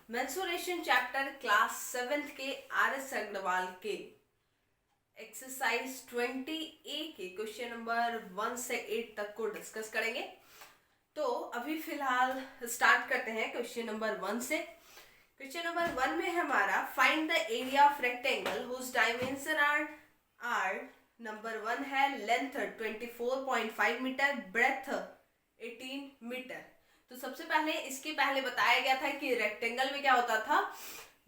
Mensuration chapter class 7th के RS. Agarwal के exercise 20A के क्वेश्चन नंबर 1 से 8 तक को डिस्कस करेंगे। तो अभी फिलहाल स्टार्ट करते हैं क्वेश्चन नंबर 1 से। क्वेश्चन नंबर 1 में हमारा find the area of rectangle whose dimension are number 1 है लेंथ 24.5 मीटर, ब्रेथ 18 मीटर। तो सबसे पहले इसके पहले बताया गया था कि रेक्टेंगल में क्या होता था,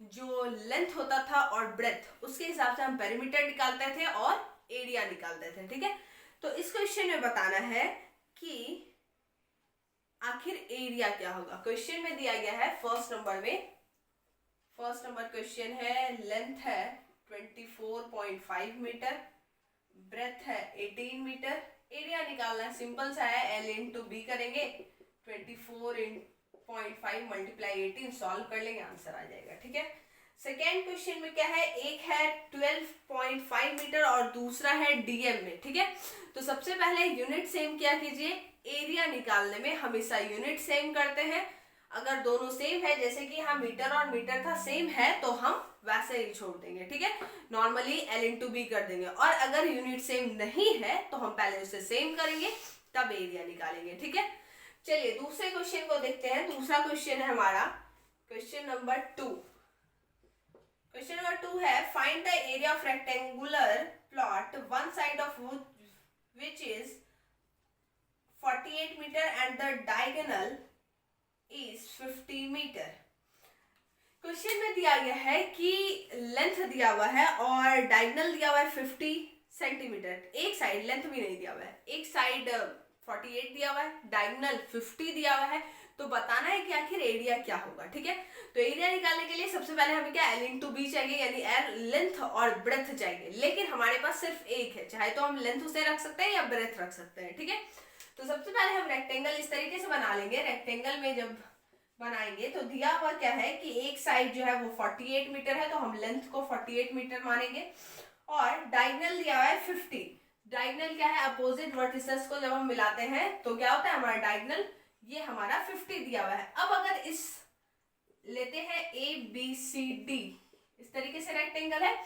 जो लेंथ होता था और ब्रेथ उसके हिसाब से हम पेरीमीटर निकालते थे और एरिया निकालते थे। ठीक है, तो इस क्वेश्चन में बताना है कि आखिर एरिया क्या होगा। क्वेश्चन में दिया गया है फर्स्ट नंबर क्वेश्चन है, लेंथ है 24.5 मीटर, ब्रेथ है 18 मीटर, एरिया निकालना है, सिंपल सा है, L इंटू बी करेंगे, 24.5 मल्टीप्लाई 18 सॉल्व कर लेंगे, आंसर आ जाएगा। ठीक है, सेकेंड क्वेश्चन में क्या है, एक है 12.5 मीटर और दूसरा है डीएम में। ठीक है, तो सबसे पहले यूनिट सेम क्या कीजिए, एरिया निकालने में हमेशा यूनिट सेम करते हैं। अगर दोनों सेम है, जैसे कि यहाँ मीटर और मीटर था सेम है, तो हम वैसे ही छोड़ देंगे। ठीक है, नॉर्मली L इंटू बी कर देंगे। और अगर यूनिट सेम नहीं है तो हम पहले उसे सेम करेंगे तब एरिया निकालेंगे। ठीक है, चलिए दूसरे क्वेश्चन को देखते हैं। दूसरा क्वेश्चन है हमारा क्वेश्चन नंबर 2। क्वेश्चन नंबर 2 है find the area of rectangular plot one side of which is 48 metre and the diagonal is 50 metre. Question में दिया गया है कि लेंथ दिया हुआ है और डायगोनल दिया हुआ है 50 सेंटीमीटर। एक साइड लेंथ भी नहीं दिया हुआ है, एक साइड 48 दिया हुआ है, डायगोनल 50 दिया हुआ है। तो बताना है कि आखिर एरिया क्या होगा। ठीक है, तो एरिया निकालने के लिए सबसे पहले हमें क्या L इंटू बी चाहिए, यानी लेंथ और ब्रेथ चाहिए। लेकिन हमारे पास सिर्फ एक है, चाहे तो हम लेंथ उसे रख सकते हैं या ब्रेथ रख सकते हैं। ठीक है, तो सबसे पहले हम रेक्टेंगल इस तरीके से बना लेंगे। रेक्टेंगल में जब बनाएंगे तो दिया हुआ क्या है कि एक साइड जो है वो 48 मीटर है, तो हम लेंथ को 48 मीटर मानेंगे और डायगोनल दिया हुआ है 50। डायगोनल क्या है, अपोजिट वर्टिसेस को जब हम मिलाते हैं तो क्या होता है हमारा डायगोनल, ये हमारा 50 दिया हुआ है। अब अगर इस लेते हैं ABCD, इस तरीके से रेक्टेंगल है,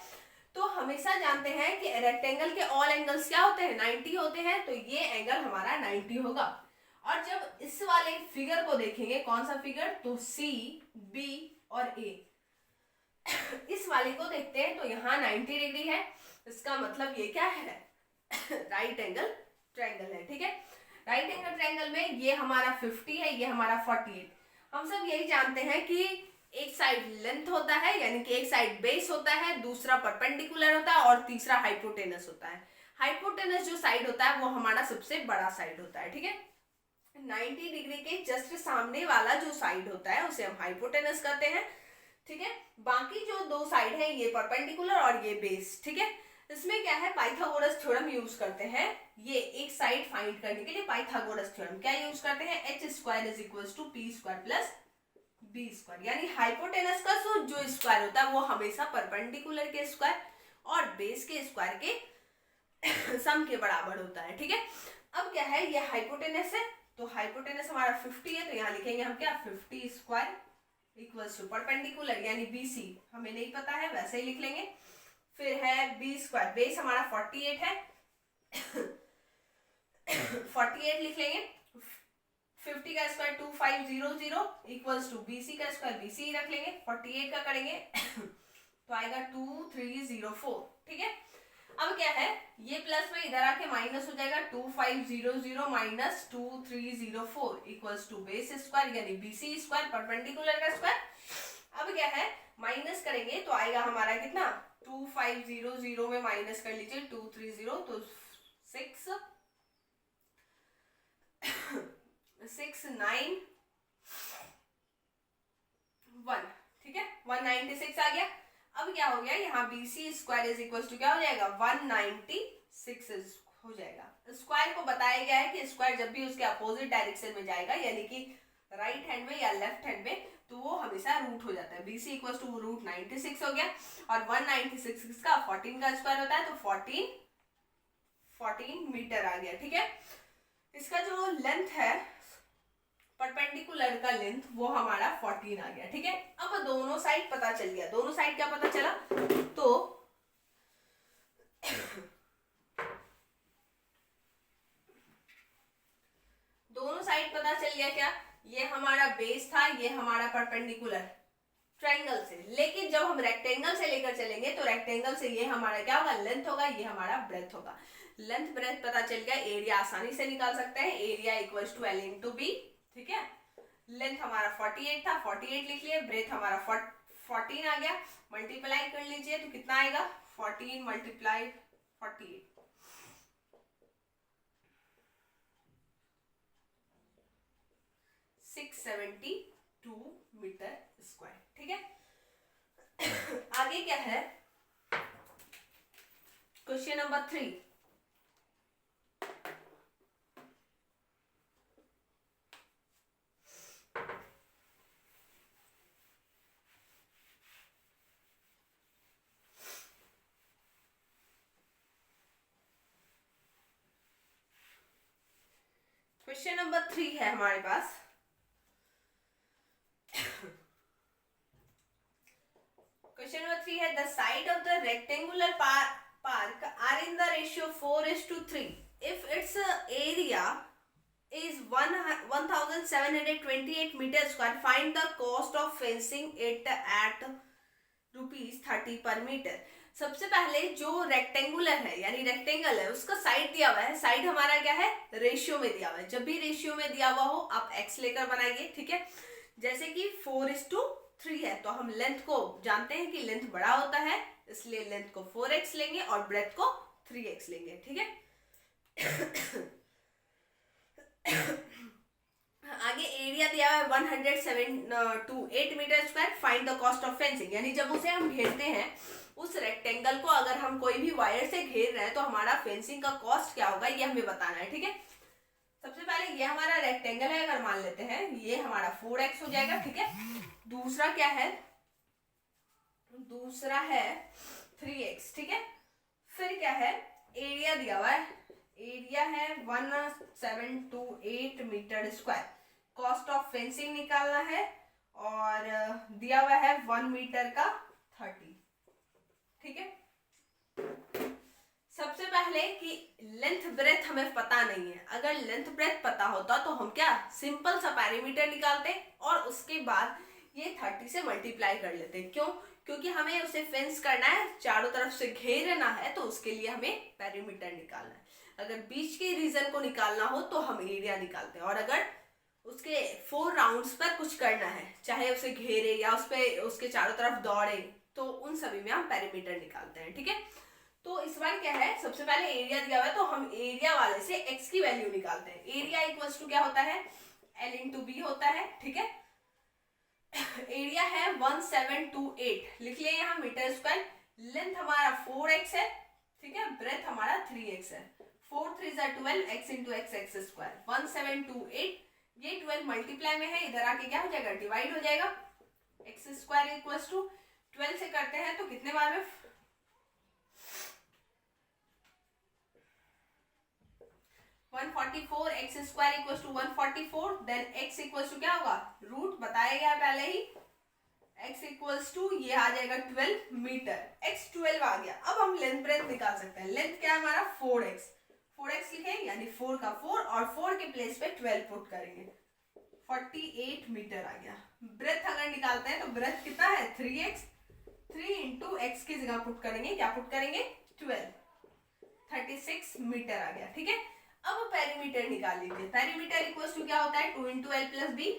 तो हमेशा जानते हैं कि रेक्टेंगल के ऑल एंगल्स क्या होते हैं, 90 होते हैं। तो ये एंगल हमारा 90 होगा। और जब इस वाले फिगर को देखेंगे, कौन सा फिगर, तो C, B और A, इस वाले को देखते हैं तो यहाँ 90 डिग्री है। इसका मतलब ये क्या है, राइट एंगल ट्रायंगल है। ठीक है, राइट एंगल ट्रायंगल में ये हमारा 50 है, ये हमारा 48। हम सब यही जानते हैं कि एक साइड लेंथ होता है, यानी कि एक साइड बेस होता है, दूसरा परपेंडिकुलर होता है और तीसरा हाइपोटेनस होता है। हाइपोटेनस जो साइड होता है वो हमारा सबसे बड़ा साइड होता है। ठीक है, 90 डिग्री के जस्ट सामने वाला जो साइड होता है उसे हम हाइपोटेनस कहते हैं। ठीक है, बाकी जो दो साइड है ये परपेंडिकुलर और ये बेस। ठीक है, इसमें क्या है, पाइथागोरस थ्योरम यूज करते हैं। ये एक साइड फाइंड करने के लिए पाइथागोरस थ्योरम क्या यूज करते हैं, h square is equal to p square plus b square, यानी हाइपोटेनस का जो स्क्वायर होता है वो हमेशा परपेंडिकुलर के स्क्वायर और बेस के स्क्वायर के सम के बराबर होता है। ठीक है, अब क्या है, ये हाइपोटेनस है, तो हाइपोटेनस हमारा 50 है, तो यहाँ लिखेंगे हम क्या, 50 स्क्वायर इक्वल्स टू परपेंडिकुलर यानी BC हमें नहीं पता है, वैसे ही लिख लेंगे। फिर है b स्क्वायर, बेस हमारा 48 है 48 लिख लेंगे, 50 का स्क्वायर 2500 इक्वल्स टू BC का स्क्वायर BC रख लेंगे, 48 का करेंगे तो आएगा 2304। ठीक है, अब क्या है, ये प्लस में इधर आके माइनस हो जाएगा, 2500 minus 2304 equals to base square यानी BC स्क्वायर परपेंडिकुलर का स्क्वायर। अब क्या है, माइनस करेंगे तो आएगा हमारा कितना, 2500 में माइनस कर लीजिए 230 तो 691। ठीक है, 196 आ गया। अब क्या हो गया, यहाँ BC square is equal to क्या हो जाएगा, 196 हो जाएगा। स्क्वायर को बताया गया है कि स्क्वायर जब भी उसके अपोजिट डायरेक्शन में जाएगा, यानी कि राइट हैंड में या लेफ्ट हैंड में, तो वो हमेशा रूट हो जाता है। BC इक्वल टू रूट 96 हो गया और 196 का 14 का स्क्वायर होता है, तो 14 मीटर आ गया। ठीक है, इसका जो लेंथ है परपेंडिकुलर मीटर का लेंथ वो हमारा 14 आ गया। ठीक है, अब दोनों साइड पता चल गया। दोनों साइड क्या पता चला, तो दोनों साइड पता चल गया क्या, ये हमारा बेस था, ये हमारा परपेंडिकुलर ट्रायंगल से। लेकिन जब हम रेक्टेंगल से लेकर चलेंगे तो रेक्टेंगल से ये हमारा क्या होगा, लेंथ होगा, ये हमारा ब्रेथ होगा। लेंथ ब्रेथ पता चल गया, एरिया आसानी से निकाल सकते हैं, area equals to L into B. ठीक है, लेंथ हमारा 48 था, 48 लिख लिए, ब्रेथ हमारा 14 आ गया, मल्टीप्लाई कर लीजिए तो कितना आएगा, 14 मल्टीप्लाई 48, 672 मीटर स्क्वायर। ठीक है, आगे क्या है, क्वेश्चन नंबर 3। क्वेश्चन नंबर 3 है हमारे पास। क्वेश्चन नंबर 3 है, the side of the rectangular park are in the ratio 4:3. If its area is 1728 meter square, find the cost of fencing it at ₹30 per meter. सबसे पहले जो rectangular है यानी rectangle है उसका साइड दिया हुआ है। साइड हमारा क्या है, रेशियो में दिया हुआ है। जब भी रेशियो में दिया हुआ हो आप x लेकर बनाइए। ठीक है, जैसे कि 4:3 है तो हम लेंथ को जानते हैं कि लेंथ बड़ा होता है, इसलिए लेंथ को 4x लेंगे और ब्रेथ को 3x लेंगे। ठीक है, आगे एरिया दिया हुआ है 10728 metre square, find the cost of fencing. यानी जब उसे हम घेरते हैं, उस रेक्टेंगल को अगर हम कोई भी वायर से घेर रहे हैं तो हमारा फेंसिंग का कॉस्ट क्या होगा ये हमें बताना है। ठीक है, सबसे पहले ये हमारा रेक्टेंगल है, अगर मान लेते हैं ये हमारा 4x हो जाएगा। ठीक है, दूसरा क्या है, दूसरा है 3x। ठीक है, फिर क्या है, एरिया दिया हुआ है, एरिया है 1728 metre square, cost of fencing निकालना है और दिया हुआ है 1 मीटर का 30। ठीक है, सबसे पहले कि लेंथ ब्रेथ हमें पता नहीं है। अगर लेंथ ब्रेथ पता होता तो हम क्या सिंपल सा पैरीमीटर निकालते और उसके बाद ये 30 से मल्टीप्लाई कर लेते। क्यों, क्योंकि हमें उसे फेंस करना है, चारों तरफ से घेरना है, तो उसके लिए हमें पैरीमीटर निकालना है। अगर बीच के रीजन को निकालना हो तो हम एरिया निकालते हैं, और अगर उसके 4 राउंड्स पर कुछ करना है, चाहे उसे घेरे या उस पे उसके चारों तरफ दौड़े, तो उन सभी में हम पैरीमीटर निकालते हैं। ठीक है, तो इस बार क्या है, सबसे पहले एरिया दिया हुआ है तो हम एरिया वाले से x की वैल्यू निकालते हैं। एरिया इक्वल्स टू क्या होता है, L इंटू बी होता है। ठीक है, एरिया है 1728 लिख लिया यहाँ मीटर स्क्वायर, लेंथ हमारा 4x है। ठीक है, ब्रेथ हमारा 3x है, 4 3 12, x इंटू x स्क्वायर 1728, ये 12 मल्टीप्लाई में है, इधर आके क्या हो जाएगा, डिवाइड हो जाएगा। x स्क्वायर इक्वल्स टू 12 से करते हैं तो कितने बार में 144, x square equals to 144, then x equals to क्या होगा, रूट बताया गया पहले ही, x इक्वल्स टू ये आ जाएगा 12 मीटर, x 12 आ गया। अब हम लेंथ ब्रेथ निकाल सकते हैं। लेंथ क्या है हमारा 4x, 4x लिखे यानी 4 का 4 और 4 के प्लेस पे 12 पुट करेंगे, 48 मीटर आ गया। ब्रेथ अगर निकालते हैं तो ब्रेथ कितना है 3x, 3 इंटू एक्स की जगह पुट करेंगे, क्या पुट करेंगे 12, 36 मीटर आ गया। ठीक है, अब पेरीमीटर निकाल लीजिए। पेरीमीटर इक्वल्स टू क्या होता है 2 इंटू एल प्लस बी,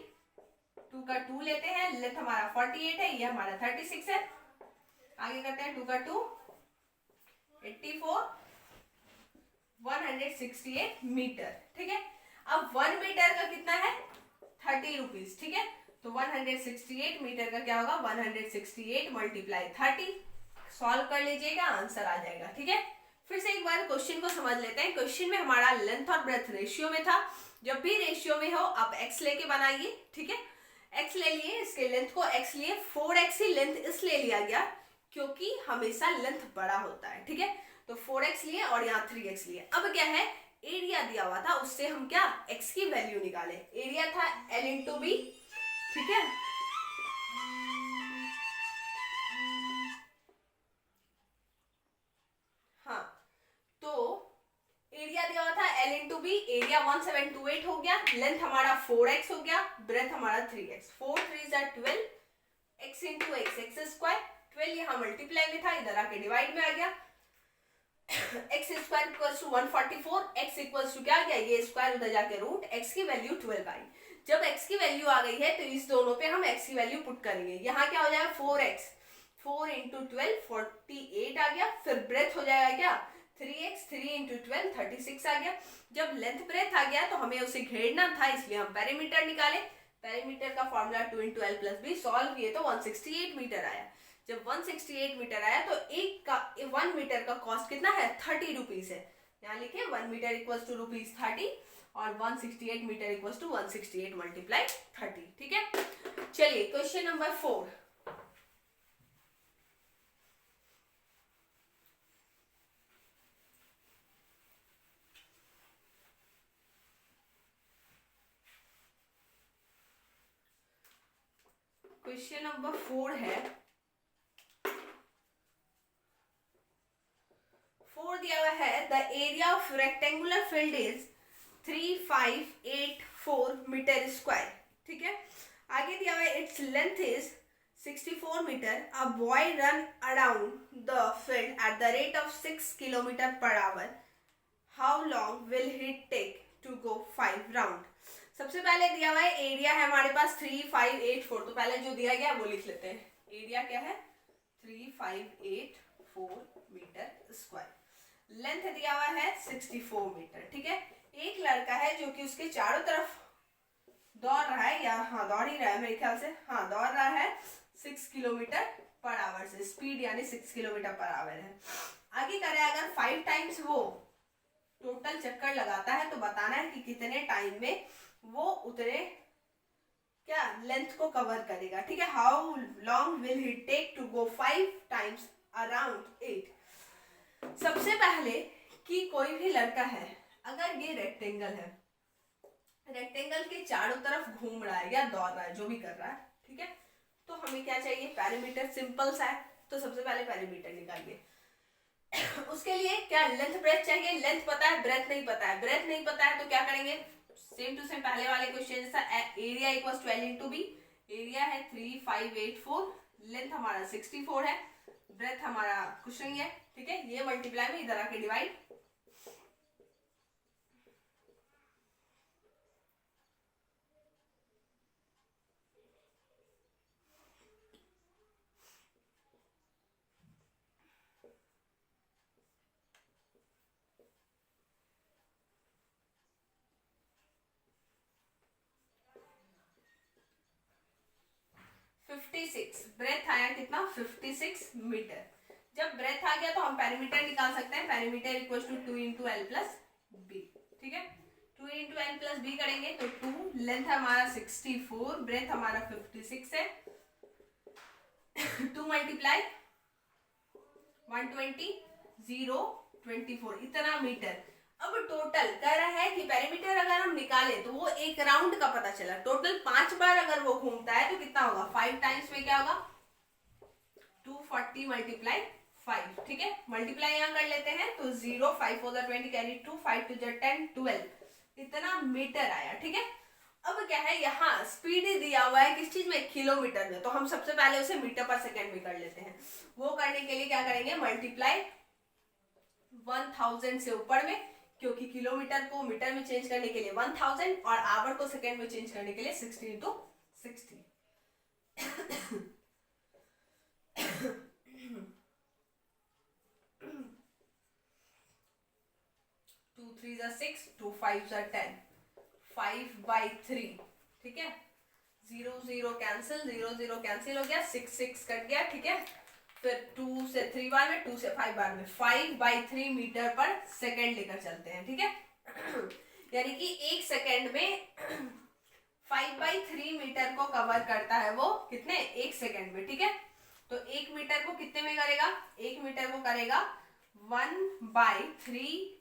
2 का 2 लेते हैं, लेंथ हमारा 48 है, ये हमारा 36 है। आगे करते हैं 2 का 2 84, 168 मीटर। ठीक है, अब 1 मीटर का कितना है 30 रुपीज। ठीक है, तो 168 मीटर का क्या होगा 168 मल्टीप्लाई 30, सॉल्व कर लीजिएगा आंसर आ जाएगा। ठीक है, फिर से एक बार क्वेश्चन को समझ लेते हैं। क्वेश्चन में हमारा लेंथ और ब्रेथ रेशियो में था। जब भी रेशियो में हो आप x लेके बनाइए। ठीक है, x ले लिए, इसके लेंथ को x लिए, 4x ही लेंथ इसलिए लिया गया क्योंकि हमेशा लेंथ बड़ा होता है। ठीक है, तो 4x लिए और यहाँ 3x लिए। अब क्या है, एरिया दिया हुआ था, उससे हम क्या x की वैल्यू निकाले। एरिया था L इंटू बी, ठीक है। हाँ, तो एरिया दिया हुआ था L इंटू बी, एरिया 1728 हो गया, लेंथ हमारा 4x हो गया, ब्रेथ हमारा 3x, 4 3 ज़ा 12, x into x x square, 12 यहाँ मल्टीप्लाई में था, इधर आके डिवाइड में आ गया, X square equals to 144, X equals to क्या आ गया, ये स्क्वायर उधर जाके रूट, एक्स की वैल्यू 12 आई। जब एक्स की वैल्यू आ गई है तो इस दोनों पे हम एक्स की वैल्यू पुट करेंगे, यहाँ क्या हो जाएगा 4x, 4 इंटू 12 48 आ गया, फिर ब्रेथ हो जाएगा क्या 3x, 3 इंटू 12 36 आ गया। जब लेंथ ब्रेथ आ गया तो हमें उसे घेरना था, इसलिए हम पेरीमीटर निकाले, पेरीमीटर का formula 2 into L plus B, solve किए तो 168 मीटर आया। जब 168 मीटर आया तो 1 मीटर का कॉस्ट कितना है 30 रुपीज है, यहाँ लिखे 1 मीटर इक्वल्स टू रुपीज 30 और 168 मीटर इक्वल्स टू 168 मल्टीप्लाई 30, ठीक है। चलिए क्वेश्चन नंबर 4, क्वेश्चन नंबर 4 है, 4 दिया हुआ है the area of rectangular field is 3584 metre square, ठीक है। आगे दिया हुआ है its length is 64 metre, a boy run around the field at the rate of 6 kilometre per hour, how long will he take to go 5 round. सबसे पहले दिया हुआ है एरिया है हमारे पास 3584, तो पहले जो दिया गया वो लिख लेते हैं, एरिया क्या है 3584 मीटर स्क्वायर, लेंथ दिया हुआ है 64 मीटर, ठीक है। एक लड़का है जो कि उसके चारों तरफ दौड़ रहा है, या हाँ दौड़ ही रहा है मेरे ख्याल से, हाँ दौड़ रहा है 6 किलोमीटर पर आवर से, स्पीड यानी 6 किलोमीटर पर आवर है। आगे करें अगर 5 टाइम्स वो टोटल चक्कर लगाता है तो बताना है कि कितने टाइम में वो उतने क्या लेंथ को कवर करेगा, ठीक है। How long will he take to go 5 times around 8। सबसे पहले कि कोई भी लड़का है, अगर ये रेक्टेंगल है, रेक्टेंगल के चारों तरफ घूम रहा है या दौड़ रहा है, जो भी कर रहा है, ठीक है, तो हमें क्या चाहिए पेरीमीटर, सिंपल सा है, तो सबसे पहले पेरीमीटर निकालिए। उसके लिए क्या लेंथ ब्रेथ चाहिए, लेंथ पता है ब्रेथ नहीं पता है, ब्रेथ नहीं पता है तो क्या करेंगे, सेम टू सेम पहले वाले क्वेश्चन जैसा, area equals 12 into B, area है 3584, लेंथ हमारा 64 है, ब्रेथ हमारा कुछ नहीं है, ठीक है, ये मल्टीप्लाई में इधर आके डिवाइड, ब्रेथ आया कितना 56 मीटर। जब ब्रेथ आ गया तो हम पेरीमीटर निकाल सकते हैं, perimeter equal to 2 into L plus B, ठीक है, 2 इंटू एल प्लस बी करेंगे तो 2, लेंथ हमारा 64, ब्रेथ हमारा 56 है, 2 मल्टीप्लाई 120 0 24 इतना मीटर। अब टोटल कह रहा है कि पेरीमीटर अगर हम निकाले तो वो एक राउंड का पता चला, टोटल 5 बार अगर वो घूमता है तो कितना होगा 5 टाइम्स में क्या होगा 240 मल्टीप्लाई 5, ठीक है, मल्टीप्लाई यहाँ कर लेते हैं तो 0 5 4 20 कैरी 2 5 2 10 12 इतना मीटर आया, ठीक है। अब क्या है यहाँ स्पीड दिया हुआ है किस चीज में किलोमीटर में, तो हम सबसे पहले उसे मीटर पर सेकेंड में कर लेते हैं। वो करने के लिए क्या करेंगे मल्टीप्लाई 1000 से ऊपर में, क्योंकि किलोमीटर को मीटर में चेंज करने के लिए 1000 और आवर को सेकेंड में चेंज करने के लिए 60 इंटू 60। 2 3 ज़ा 6, 2 5 ज़ा 10, 5/3, ठीक है, 0 0 कैंसिल, 0 0 कैंसिल हो गया, 6 6 कट गया, ठीक है, फिर 2 से 3 बार में, 2 से 5 बार में, 5/3 मीटर पर सेकेंड लेकर चलते हैं, ठीक है। यानी कि एक सेकेंड में 5/3 मीटर को कवर करता है वो कितने एक सेकेंड में, ठीक है। तो 1 मीटर को कितने में करेगा, 1 मीटर को करेगा 1/3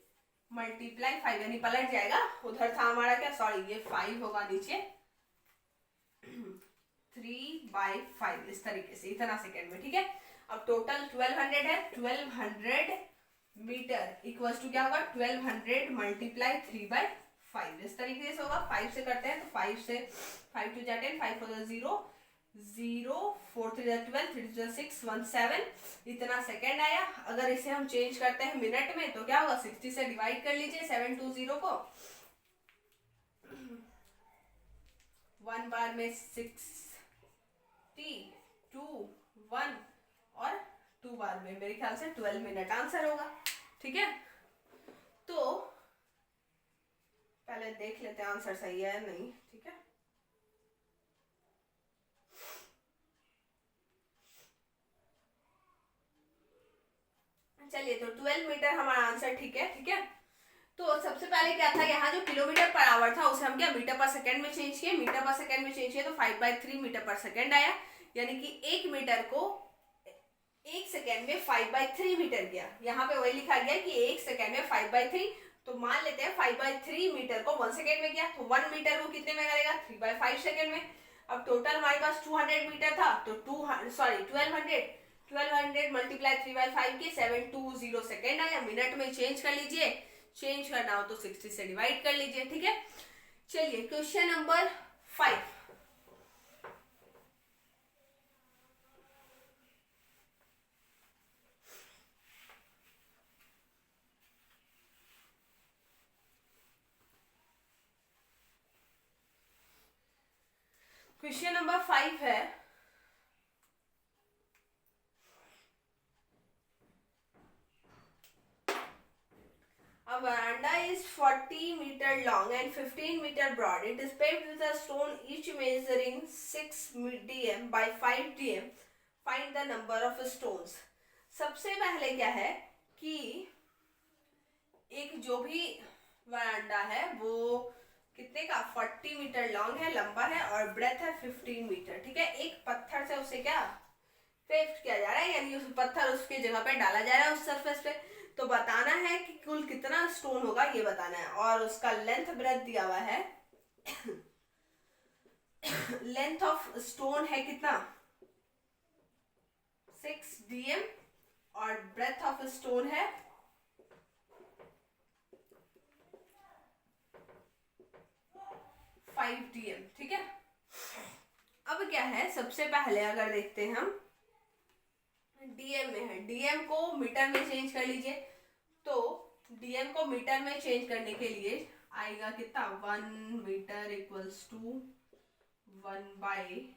मल्टीप्लाई 5, यानी पलट जाएगा, उधर था हमारा क्या सॉरी ये 5 होगा नीचे, 3/5 इस तरीके से, इतना सेकेंड में, ठीक है। अब टोटल 1200 है, 1200 मीटर इक्वल्स टू क्या होगा, 1200 मल्टीप्लाई 3/5 इस तरीके से होगा। 5 से करते हैं तो 5 से 5 2 जा 10, 5 4 0 0 4 3 12 3 2 6 1 7 इतना सेकेंड आया। अगर इसे हम चेंज करते हैं मिनट में तो क्या होगा, 60 से डिवाइड कर लीजिए 720 को, 1 बार में 60 2 1 और 2 बार में मेरे ख्याल से 12 मिनट आंसर होगा, ठीक है। तो पहले देख लेते हैं आंसर सही है या नहीं, ठीक है। चलिए, तो 12 मीटर हमारा आंसर ठीक है, ठीक है। तो सबसे पहले क्या था, यहाँ जो किलोमीटर पर आवर था उसे हम क्या मीटर पर सेकंड में चेंज किए, मीटर पर सेकंड में चेंज किए तो 5/3 मीटर पर सेकंड आया, यानी कि 1 मीटर को 1 सेकंड में 5/3 मीटर किया। यहाँ पे वही लिखा गया कि 1 सेकंड में 5/3, तो मान लेते हैं 5/3 मीटर को 1 सेकंड में किया, तो 1 मीटर को कितने में करेगा, 3/5 सेकंड में। अब टोटल हमारे पास 200 मीटर था, तो 1200 मल्टीप्लाई 3/5 के 720 सेकेंड आया। मिनट में चेंज कर लीजिए, चेंज करना हो तो 60 से डिवाइड कर लीजिए, ठीक है। चलिए क्वेश्चन नंबर 5। क्वेश्चन नंबर 5 है, a veranda is 40 meter long and 15 meter broad. It is paved with a stone each measuring 6 dm by 5 dm. Find the number of stones. सबसे पहले क्या है कि एक जो भी वरांडा है वो कितने का, 40 मीटर लॉन्ग है, लंबा है, और ब्रेथ है 15 मीटर, ठीक है। एक पत्थर से उसे क्या पेस्ट किया जा रहा है, यानी उस पत्थर उसके जगह पे डाला जा रहा है उस सरफेस पे। तो बताना है कि कुल कितना स्टोन होगा, ये बताना है। और उसका लेंथ ब्रेथ दिया हुआ है लेंथ ऑफ स्टोन है कितना, 6 dm, और ब्रेथ ऑफ स्टोन है 5 dm, ठीक है। अब क्या है, सबसे पहले अगर देखते हैं हम डीएम में है, डीएम को मीटर में चेंज कर लीजिए। तो डीएम को मीटर में चेंज करने के लिए आएगा कितना, 1 मीटर इक्वल्स टू 1/10।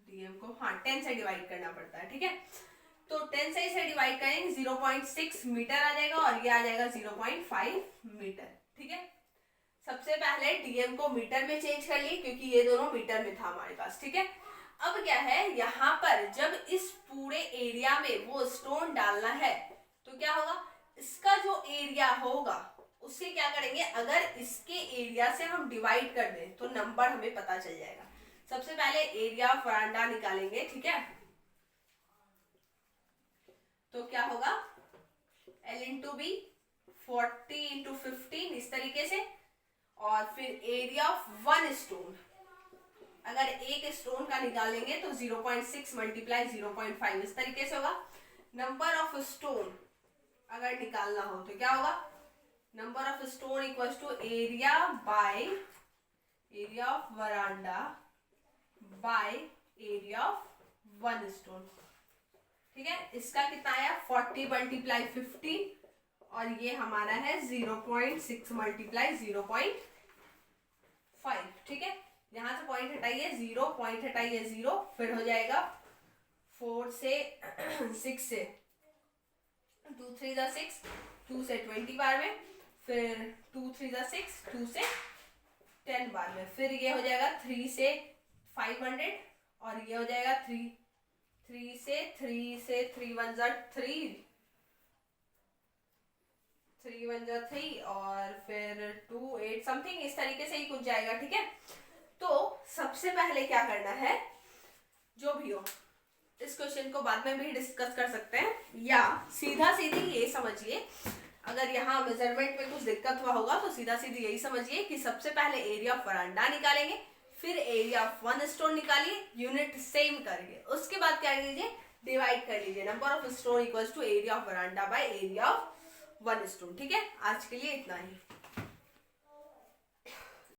डीएम को 10 से डिवाइड करना पड़ता है, ठीक है। तो 10 से इसे डिवाइड करेंगे 0.6 मीटर आ जाएगा, और ये आ जाएगा 0.5 मीटर, ठीक है। सबसे पहले डीएम को मीटर में चेंज कर लिए क्योंकि ये दोनों मीटर में था हमारे पास, ठीक है। अब क्या है, यहाँ पर जब इस पूरे एरिया में वो स्टोन डालना है तो क्या होगा, इसका जो एरिया होगा उससे क्या करेंगे, अगर इसके एरिया से हम डिवाइड कर दें तो नंबर हमें पता चल जाएगा। सबसे पहले एरिया ऑफ वरांडा निकालेंगे, ठीक है। तो क्या होगा, L इंटू बी 40 इंटू 15 इस तरीके से, और फिर एरिया ऑफ 1 स्टोन, अगर एक स्टोन का निकालेंगे तो 0.6 मल्टीप्लाई 0.5 इस तरीके से होगा। नंबर ऑफ स्टोन अगर निकालना हो तो क्या होगा, number of stone equals to area by area of veranda by area of 1 stone, ठीक है। इसका कितना आया, 40 मल्टीप्लाई 15, और ये हमारा है 0.6 मल्टीप्लाई 0.5, ठीक है। यहाँ से पॉइंट हटाइए, 0 पॉइंट हटाइए 0, फिर हो जाएगा 4 से 6 से 2 3 जा 6, 2 से 20 बार में, फिर 2 3 जा 6, 2 से 10 बार में, फिर ये हो जाएगा 3 से 500, और ये हो जाएगा 3 से 3 1 जा 3 3 और फिर 2 8 समथिंग इस तरीके से ही कुछ जाएगा, ठीक है। तो सबसे पहले क्या करना है, जो भी हो इस क्वेश्चन को बाद में भी डिस्कस कर सकते हैं, या सीधा सीधी ये समझिए, अगर यहाँ मेजरमेंट में कुछ दिक्कत हुआ होगा तो सीधा सीधी यही समझिए कि सबसे पहले एरिया ऑफ वरांडा निकालेंगे, फिर एरिया ऑफ वन स्टोन निकालिए, यूनिट सेम करेंगे, उसके बाद क्या कीजिए, डिवाइड कर लीजिए number of stone equals to area of veranda by area of one stone. ठीक है, आज के लिए इतना ही।